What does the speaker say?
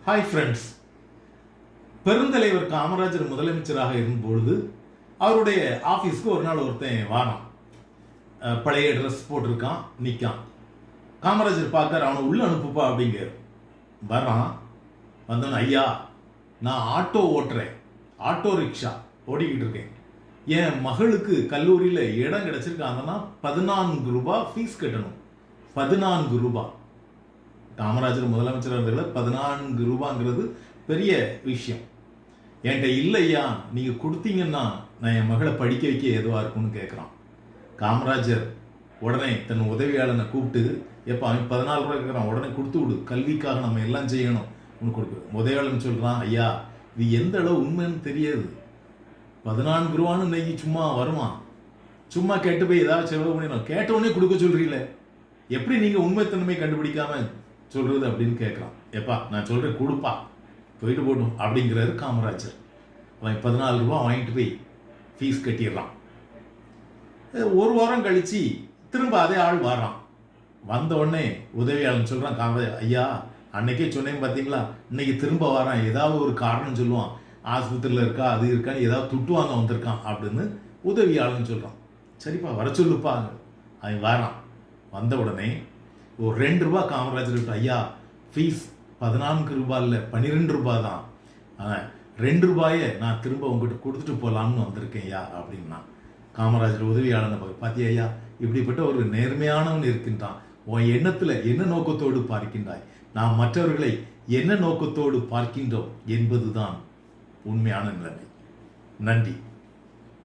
Hi friends. பெருந்தலைவர் காமராஜர் முதலமைச்சராக இருந்தபொழுது அவருடைய ஆஃபீஸ்க்கு ஒரு நாள் ஒருத்தன் வாரான். பழைய ட்ரெஸ் போட்டிருக்கான், நிற்கான். காமராஜர் பார்க்கற, அவனை உள்ள அனுப்புப்பா அப்படிங்க. வர்றான். வந்தவன், ஐயா நான் ஆட்டோ ஓட்டுறேன், ஆட்டோ ரிக்ஷா ஓடிக்கிட்டு இருக்கேன். என் மகளுக்கு கல்லூரியில் இடம் கிடைச்சிருக்காங்கன்னா 14 ரூபாய் ஃபீஸ் கட்டணும். 14 ரூபாய். காமராஜர் முதலமைச்சர் இருந்ததுல 14 ரூபாங்கிறது பெரிய விஷயம். என்கிட்ட இல்லையா, நீங்கள் கொடுத்தீங்கன்னா நான் என் மகளை படிக்க வைக்க எதுவாக இருக்கும்னு கேட்குறான். காமராஜர் உடனே தன் உதவியாளனை கூப்பிட்டு, எப்போ அவன் 14 ரூபாய் கேட்குறான், உடனே கொடுத்து விடு, கல்விக்காக நம்ம எல்லாம் செய்யணும் ஒன்று கொடுக்கு. உதவியாளன் சொல்கிறான், ஐயா இது எந்த அளவு உண்மைன்னு தெரியாது, 14 ரூபான்னு இன்னைக்கு சும்மா வருமா, சும்மா கேட்டு போய் ஏதாவது செலவு பண்ணிடணும், கேட்டவுடனே கொடுக்க சொல்கிறீங்களே, எப்படி நீங்கள் உண்மைத்தன்மை கண்டுபிடிக்காம சொல்கிறது அப்படின்னு கேட்குறான். எப்பா நான் சொல்கிறேன் கொடுப்பா, போயிட்டு போட்டும் அப்படிங்கிறாரு காமராஜர். அவன் 14 ரூபா வாங்கிட்டு போய் ஃபீஸ் கட்டிடுறான். ஒரு வாரம் கழித்து திரும்ப அதே ஆள் வரான். வந்த உடனே உதவியாளன் சொல்கிறான், காமராஜர் ஐயா அன்னைக்கே சொன்னேன் பார்த்தீங்களா, இன்னைக்கு திரும்ப வரான், ஏதாவது ஒரு காரணம் சொல்லுவான், ஆஸ்பத்திரியில் இருக்கா அது இருக்கான்னு ஏதாவது துட்டுவாங்க வந்திருக்கான் அப்படின்னு உதவியாளன் சொல்கிறான். சரிப்பா வர சொல்லுப்பா. அவன் வரான். வந்த உடனே ஒரு 2 ரூபா காமராஜர் விட்டு, ஐயா ஃபீஸ் 14 ரூபா இல்லை 12 ரூபா தான், 2 ரூபாயை நான் திரும்ப உங்ககிட்ட கொடுத்துட்டு போகலாம்னு வந்திருக்கேன் ஐயா அப்படின்னா. காமராஜர் உதவியாளனை பார்த்தியா ஐயா, இப்படிப்பட்ட ஒரு நேர்மையானவன் இருக்கின்றான், உன் எண்ணத்தில் என்ன நோக்கத்தோடு பார்க்கின்றாய், நாம் மற்றவர்களை என்ன நோக்கத்தோடு பார்க்கின்றோம் என்பதுதான் உண்மையான நிலைமை. நன்றி.